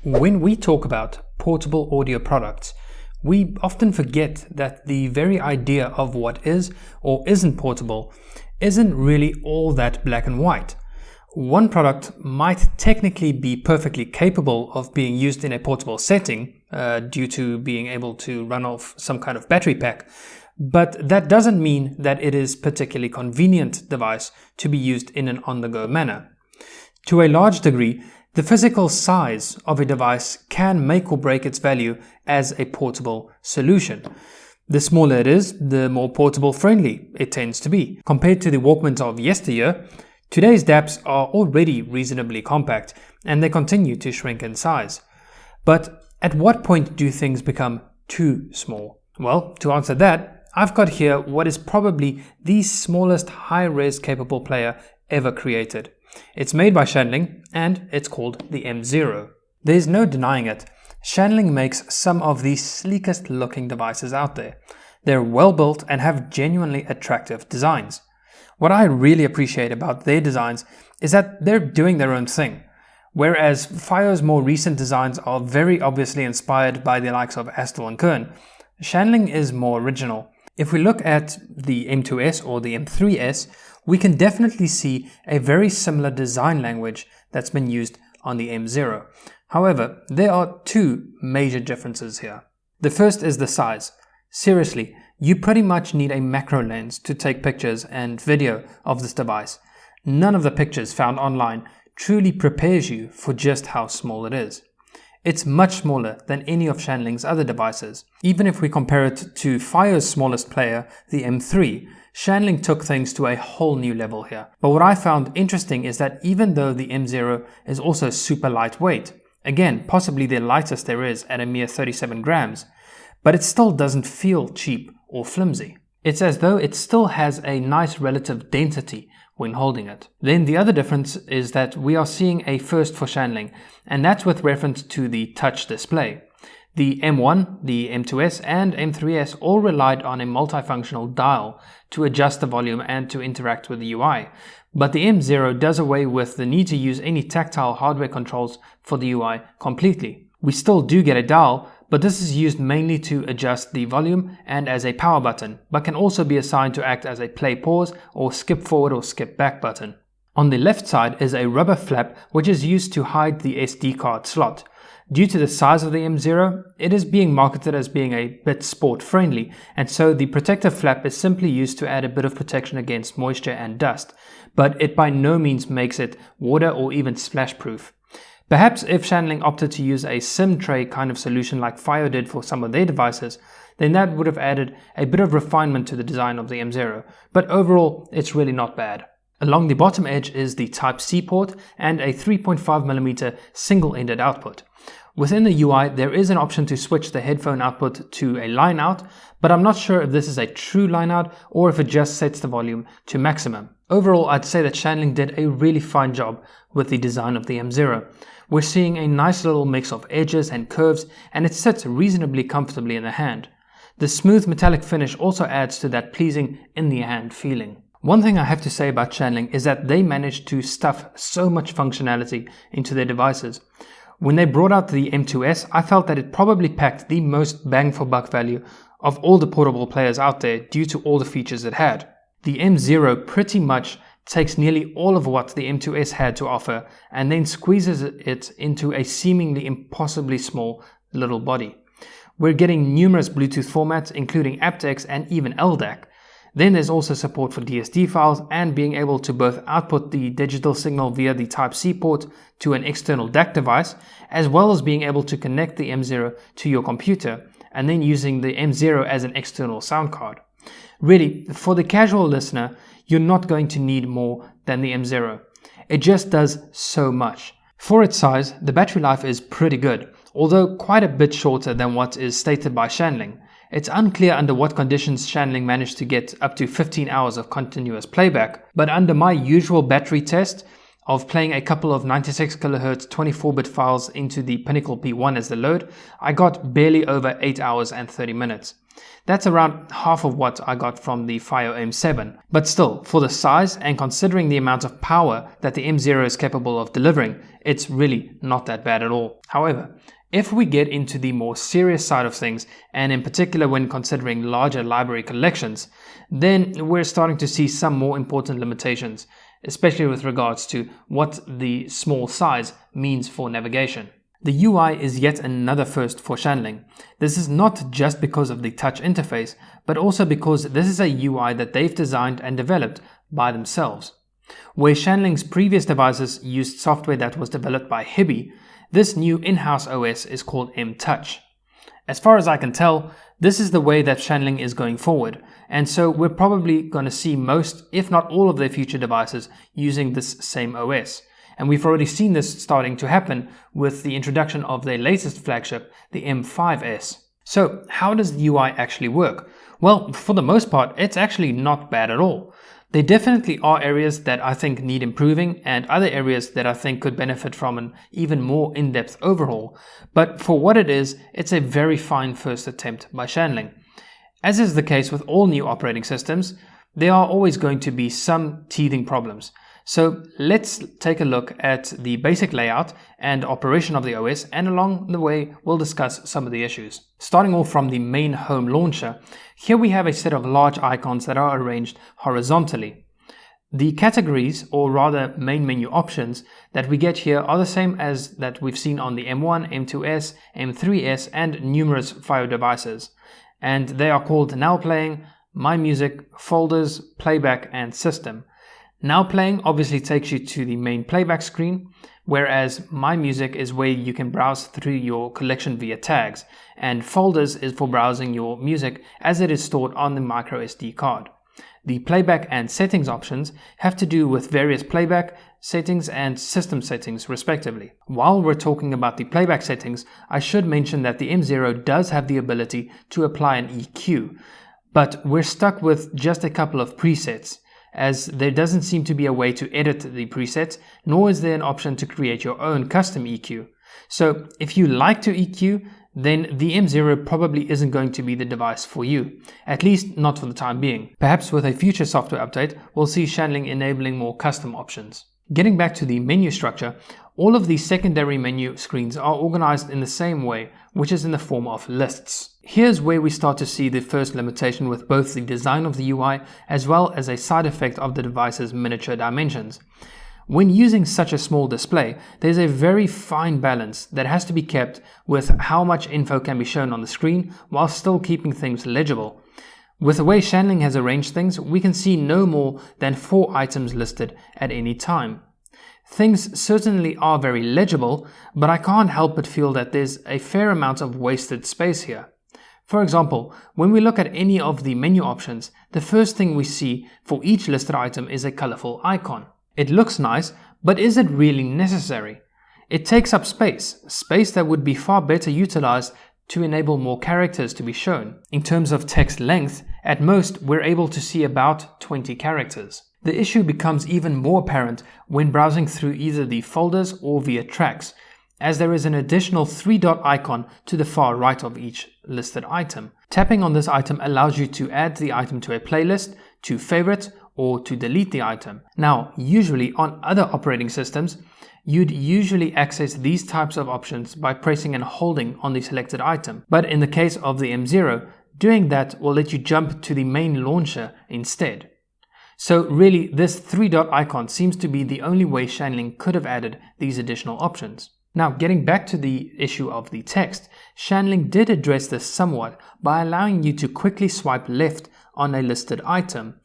When we talk about portable audio products, we often forget that the very idea of what is or isn't portable isn't really all that black and white. One product might technically be perfectly capable of being used in a portable setting due to being able to run off some kind of battery pack, but that doesn't mean that it is a particularly convenient device to be used in an on-the-go manner. To a large degree, the physical size of a device can make or break its value as a portable solution. The smaller it is, the more portable friendly it tends to be. Compared to the Walkmans of yesteryear, today's DAPs are already reasonably compact and they continue to shrink in size. But at what point do things become too small? Well, to answer that, I've got here what is probably the smallest high-res capable player ever created. It's made by Shanling and it's called the M0. There's no denying it. Shanling makes some of the sleekest looking devices out there. They're well built and have genuinely attractive designs. What I really appreciate about their designs is that they're doing their own thing. Whereas Fire's more recent designs are very obviously inspired by the likes of Astel and Kern, Shanling is more original. If we look at the M2S or the M3S, we can definitely see a very similar design language that's been used on the M0. However, there are two major differences here. The first is the size. Seriously, you pretty much need a macro lens to take pictures and video of this device. None of the pictures found online truly prepares you for just how small it is. It's much smaller than any of Shanling's other devices. Even if we compare it to Fire's smallest player, the M3, Shanling took things to a whole new level here. But what I found interesting is that even though the M0 is also super lightweight, again, possibly the lightest there is at a mere 37 grams, but it still doesn't feel cheap or flimsy. It's as though it still has a nice relative density when holding it. Then the other difference is that we are seeing a first for Shanling, and that's with reference to the touch display. The M1, the M2S and M3S all relied on a multifunctional dial to adjust the volume and to interact with the UI, but the M0 does away with the need to use any tactile hardware controls for the UI completely. We still do get a dial, but this is used mainly to adjust the volume and as a power button, but can also be assigned to act as a play pause or skip forward or skip back button. On the left side is a rubber flap which is used to hide the SD card slot. Due to the size of the M0, it is being marketed as being a bit sport friendly, and so the protective flap is simply used to add a bit of protection against moisture and dust, but it by no means makes it water or even splash proof. Perhaps if Shanling opted to use a SIM tray kind of solution like Fire did for some of their devices, then that would have added a bit of refinement to the design of the M0, but overall it's really not bad. Along the bottom edge is the Type-C port and a 3.5mm single-ended output. Within the UI, there is an option to switch the headphone output to a line out, but I'm not sure if this is a true line out or if it just sets the volume to maximum. Overall, I'd say that Shanling did a really fine job with the design of the M0. We're seeing a nice little mix of edges and curves, and it sits reasonably comfortably in the hand. The smooth metallic finish also adds to that pleasing in the hand feeling. One thing I have to say about Shanling is that they managed to stuff so much functionality into their devices. When they brought out the M2S, I felt that it probably packed the most bang for buck value of all the portable players out there due to all the features it had. The M0 pretty much takes nearly all of what the M2S had to offer and then squeezes it into a seemingly impossibly small little body. We're getting numerous Bluetooth formats including aptX and even LDAC. Then there's also support for DSD files and being able to both output the digital signal via the Type-C port to an external DAC device, as well as being able to connect the M0 to your computer and then using the M0 as an external sound card. Really, for the casual listener, you're not going to need more than the M0. It just does so much. For its size, the battery life is pretty good, although quite a bit shorter than what is stated by Shanling. It's unclear under what conditions Shanling managed to get up to 15 hours of continuous playback, but under my usual battery test of playing a couple of 96 kHz 24-bit files into the Pinnacle P1 as the load, I got barely over 8 hours and 30 minutes. That's around half of what I got from the FiiO M7. But still, for the size and considering the amount of power that the M0 is capable of delivering, it's really not that bad at all. However, if we get into the more serious side of things, and in particular when considering larger library collections, then we're starting to see some more important limitations, especially with regards to what the small size means for navigation. The UI is yet another first for Shanling. This is not just because of the touch interface, but also because this is a UI that they've designed and developed by themselves. Where Shanling's previous devices used software that was developed by Hibi, this new in-house OS is called Mtouch. As far as I can tell, this is the way that Shanling is going forward, and so we're probably going to see most, if not all of their future devices using this same OS. And we've already seen this starting to happen with the introduction of their latest flagship, the M5S. So how does the UI actually work? Well, for the most part, it's actually not bad at all. There definitely are areas that I think need improving and other areas that I think could benefit from an even more in-depth overhaul. But for what it is, it's a very fine first attempt by Shanling. As is the case with all new operating systems, there are always going to be some teething problems. So let's take a look at the basic layout and operation of the OS, and along the way we'll discuss some of the issues. Starting off from the main home launcher, here we have a set of large icons that are arranged horizontally. The categories, or rather main menu options, that we get here are the same as that we've seen on the M1, M2S, M3S and numerous FiiO devices. And they are called Now Playing, My Music, Folders, Playback and System. Now Playing obviously takes you to the main playback screen, whereas My Music is where you can browse through your collection via tags, and Folders is for browsing your music as it is stored on the microSD card. The playback and settings options have to do with various playback settings and system settings respectively. While we're talking about the playback settings, I should mention that the M0 does have the ability to apply an EQ, but we're stuck with just a couple of presets, as there doesn't seem to be a way to edit the presets, nor is there an option to create your own custom EQ. So if you like to EQ, then the M0 probably isn't going to be the device for you, at least not for the time being. Perhaps with a future software update, we'll see Shanling enabling more custom options. Getting back to the menu structure, all of the secondary menu screens are organized in the same way, which is in the form of lists. Here's where we start to see the first limitation with both the design of the UI as well as a side effect of the device's miniature dimensions. When using such a small display, there's a very fine balance that has to be kept with how much info can be shown on the screen while still keeping things legible. With the way Shanling has arranged things, we can see no more than 4 items listed at any time. Things certainly are very legible, but I can't help but feel that there's a fair amount of wasted space here. For example, when we look at any of the menu options, the first thing we see for each listed item is a colorful icon. It looks nice, but is it really necessary? It takes up space that would be far better utilized to enable more characters to be shown. In terms of text length, at most we're able to see about 20 characters. The issue becomes even more apparent when browsing through either the folders or via tracks, as there is an additional 3-dot icon to the far right of each listed item. Tapping on this item allows you to add the item to a playlist, to favorite, or to delete the item. Now, usually on other operating systems, you'd usually access these types of options by pressing and holding on the selected item. But in the case of the M0, doing that will let you jump to the main launcher instead. So really, this 3-dot icon seems to be the only way Shanling could have added these additional options. Now, getting back to the issue of the text, Shanling did address this somewhat by allowing you to quickly swipe left on a listed item,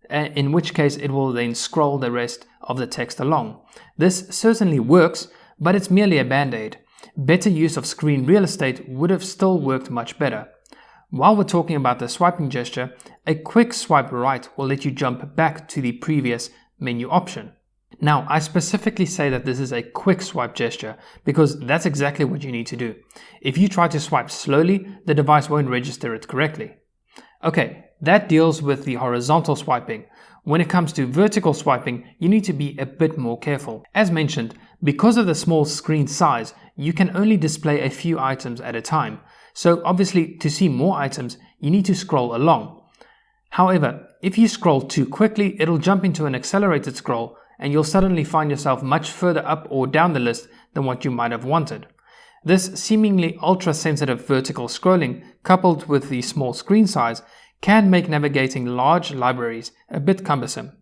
in which case it will then scroll the rest of the text along. This certainly works, but it's merely a band-aid. Better use of screen real estate would have still worked much better. While we're talking about the swiping gesture, a quick swipe right will let you jump back to the previous menu option. Now, I specifically say that this is a quick swipe gesture because that's exactly what you need to do. If you try to swipe slowly, the device won't register it correctly. Okay, that deals with the horizontal swiping. When it comes to vertical swiping, you need to be a bit more careful. As mentioned, because of the small screen size, you can only display a few items at a time. So obviously, to see more items, you need to scroll along. However, if you scroll too quickly, it'll jump into an accelerated scroll and you'll suddenly find yourself much further up or down the list than what you might have wanted. This seemingly ultra-sensitive vertical scrolling, coupled with the small screen size, can make navigating large libraries a bit cumbersome.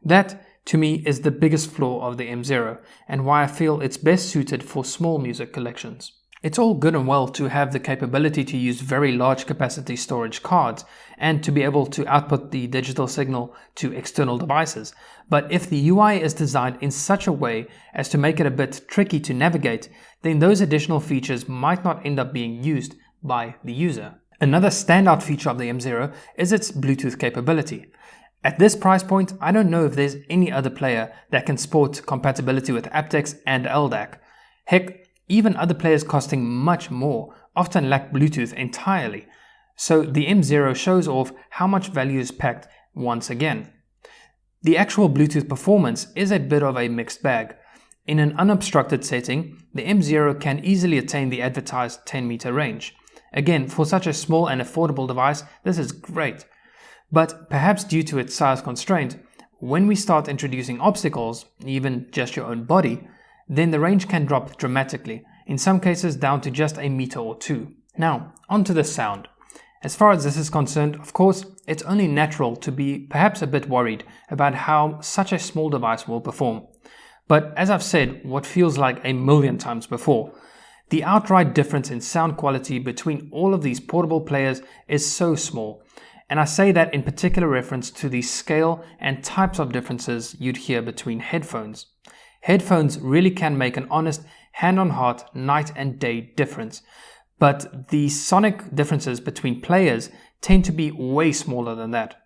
That, to me, is the biggest flaw of the M0 and why I feel it's best suited for small music collections. It's all good and well to have the capability to use very large capacity storage cards and to be able to output the digital signal to external devices, but if the UI is designed in such a way as to make it a bit tricky to navigate, then those additional features might not end up being used by the user. Another standout feature of the M0 is its Bluetooth capability. At this price point, I don't know if there's any other player that can sport compatibility with aptX and LDAC. Heck, even other players costing much more often lack Bluetooth entirely, so the M0 shows off how much value is packed once again. The actual Bluetooth performance is a bit of a mixed bag. In an unobstructed setting, the M0 can easily attain the advertised 10-meter range. Again, for such a small and affordable device, this is great. But perhaps due to its size constraint, when we start introducing obstacles, even just your own body, then the range can drop dramatically, in some cases down to just a meter or two. Now, onto the sound. As far as this is concerned, of course, it's only natural to be perhaps a bit worried about how such a small device will perform. But as I've said what feels like a million times before, the outright difference in sound quality between all of these portable players is so small, and I say that in particular reference to the scale and types of differences you'd hear between headphones. Headphones really can make an honest, hand-on-heart, night and day difference, but the sonic differences between players tend to be way smaller than that.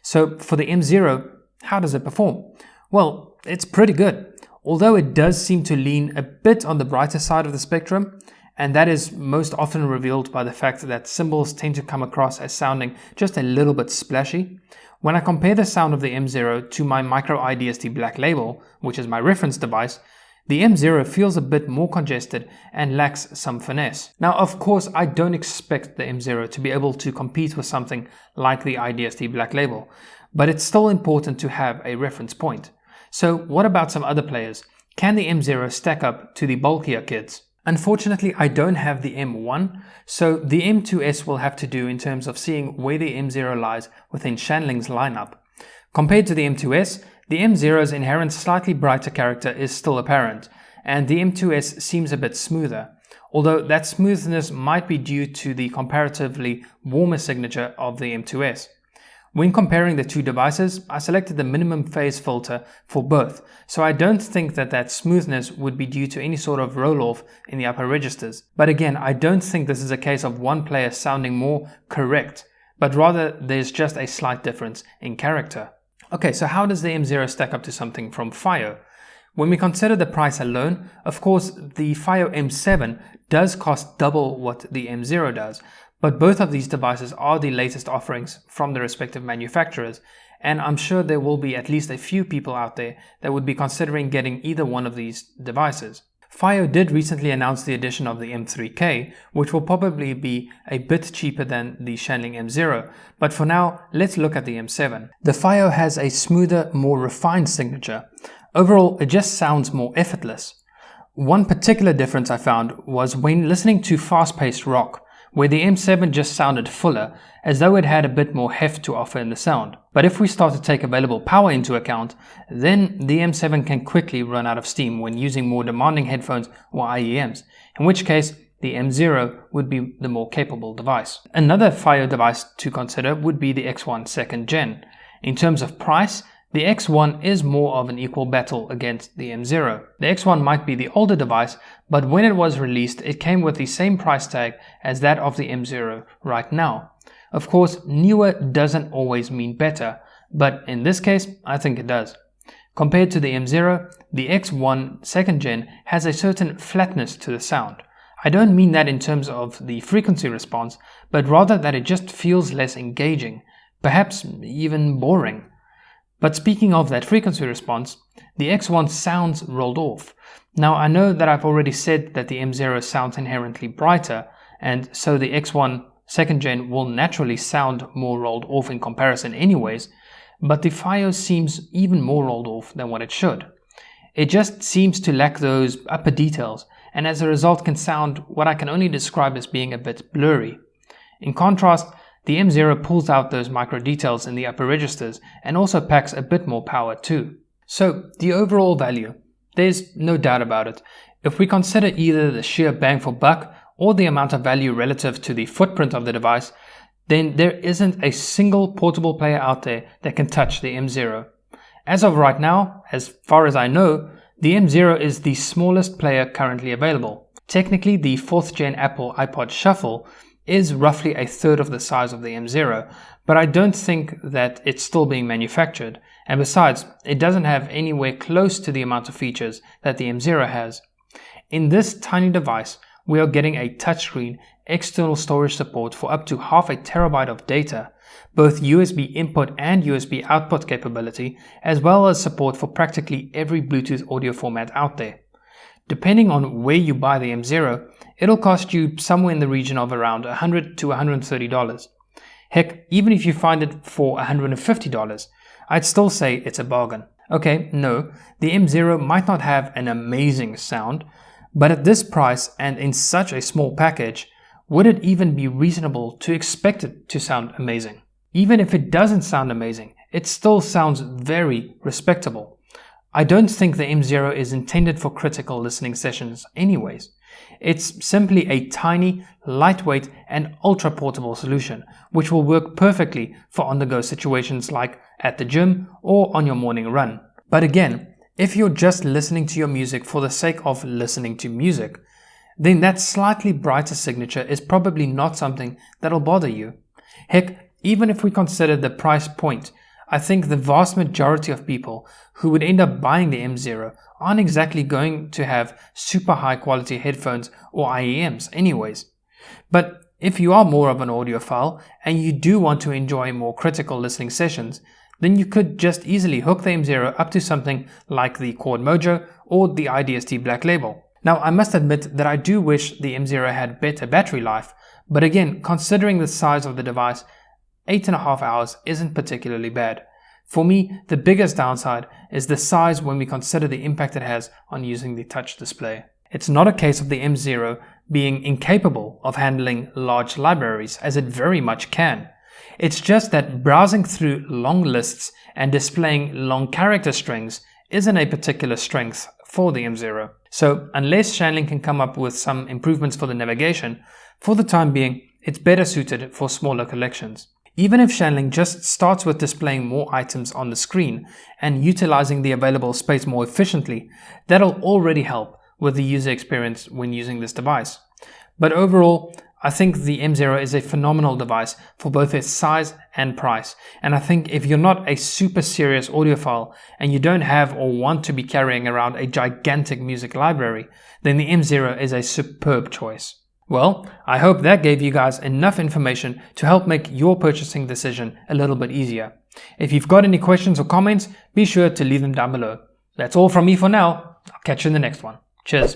So for the M0, how does it perform? Well, it's pretty good, although it does seem to lean a bit on the brighter side of the spectrum, and that is most often revealed by the fact that cymbals tend to come across as sounding just a little bit splashy. When I compare the sound of the M0 to my micro IDST Black Label, which is my reference device, the M0 feels a bit more congested and lacks some finesse. Now, of course, I don't expect the M0 to be able to compete with something like the IDST Black Label, but it's still important to have a reference point. So what about some other players? Can the M0 stack up to the bulkier kids? Unfortunately, I don't have the M1, so the M2S will have to do in terms of seeing where the M0 lies within Shanling's lineup. Compared to the M2S, the M0's inherent slightly brighter character is still apparent, and the M2S seems a bit smoother, although that smoothness might be due to the comparatively warmer signature of the M2S. When comparing the two devices, I selected the minimum phase filter for both, so I don't think that smoothness would be due to any sort of roll-off in the upper registers. But again, I don't think this is a case of one player sounding more correct, but rather there's just a slight difference in character. Okay, so how does the M0 stack up to something from FiiO? When we consider the price alone, of course, the FiiO M7 does cost double what the M0 does, but both of these devices are the latest offerings from the respective manufacturers, and I'm sure there will be at least a few people out there that would be considering getting either one of these devices. FiiO did recently announce the addition of the M3K, which will probably be a bit cheaper than the Shanling M0, but for now, let's look at the M7. The FiiO has a smoother, more refined signature. Overall, it just sounds more effortless. One particular difference I found was when listening to fast-paced rock, where the M7 just sounded fuller, as though it had a bit more heft to offer in the sound. But if we start to take available power into account, then the M7 can quickly run out of steam when using more demanding headphones or IEMs, in which case the M0 would be the more capable device. Another FiiO device to consider would be the X1 2nd Gen. In terms of price, the X1 is more of an equal battle against the M0. The X1 might be the older device, but when it was released, it came with the same price tag as that of the M0 right now. Of course, newer doesn't always mean better, but in this case, I think it does. Compared to the M0, the X1 2nd Gen has a certain flatness to the sound. I don't mean that in terms of the frequency response, but rather that it just feels less engaging, perhaps even boring. But speaking of that frequency response, the X1 sounds rolled off. Now I know that I've already said that the M0 sounds inherently brighter, and so the X1 2nd gen will naturally sound more rolled off in comparison anyways, but the FiOS seems even more rolled off than what it should. It just seems to lack those upper details, and as a result can sound what I can only describe as being a bit blurry. In contrast, the M0 pulls out those micro details in the upper registers and also packs a bit more power too. So the overall value, there's no doubt about it. If we consider either the sheer bang for buck or the amount of value relative to the footprint of the device, then there isn't a single portable player out there that can touch the M0. As of right now, as far as I know, the M0 is the smallest player currently available. Technically, the 4th gen Apple iPod Shuffle is roughly a third of the size of the M0, but I don't think that it's still being manufactured, and besides, it doesn't have anywhere close to the amount of features that the M0 has. In this tiny device, we are getting a touchscreen, external storage support for up to half a terabyte of data, both USB input and USB output capability, as well as support for practically every Bluetooth audio format out there. Depending on where you buy the M0, it'll cost you somewhere in the region of around $100 to $130. Heck, even if you find it for $150, I'd still say it's a bargain. Okay, no, the M0 might not have an amazing sound, but at this price and in such a small package, would it even be reasonable to expect it to sound amazing? Even if it doesn't sound amazing, it still sounds very respectable. I don't think the M0 is intended for critical listening sessions anyways. It's simply a tiny, lightweight and ultra-portable solution, which will work perfectly for on-the-go situations like at the gym or on your morning run. But again, if you're just listening to your music for the sake of listening to music, then that slightly brighter signature is probably not something that'll bother you. Heck, even if we consider the price point, I think the vast majority of people who would end up buying the M0 aren't exactly going to have super high quality headphones or IEMs anyways. But if you are more of an audiophile and you do want to enjoy more critical listening sessions, then you could just easily hook the M0 up to something like the Quad Mojo or the IDST Black Label. Now, I must admit that I do wish the M0 had better battery life, but again, considering the size of the device, 8.5 hours isn't particularly bad. For me, the biggest downside is the size when we consider the impact it has on using the touch display. It's not a case of the M0 being incapable of handling large libraries, as it very much can. It's just that browsing through long lists and displaying long character strings isn't a particular strength for the M0. So unless Shanling can come up with some improvements for the navigation, for the time being, it's better suited for smaller collections. Even if Shanling just starts with displaying more items on the screen and utilizing the available space more efficiently, that'll already help with the user experience when using this device. But overall, I think the M0 is a phenomenal device for both its size and price, and I think if you're not a super serious audiophile and you don't have or want to be carrying around a gigantic music library, then the M0 is a superb choice. Well, I hope that gave you guys enough information to help make your purchasing decision a little bit easier. If you've got any questions or comments, be sure to leave them down below. That's all from me for now. I'll catch you in the next one. Cheers.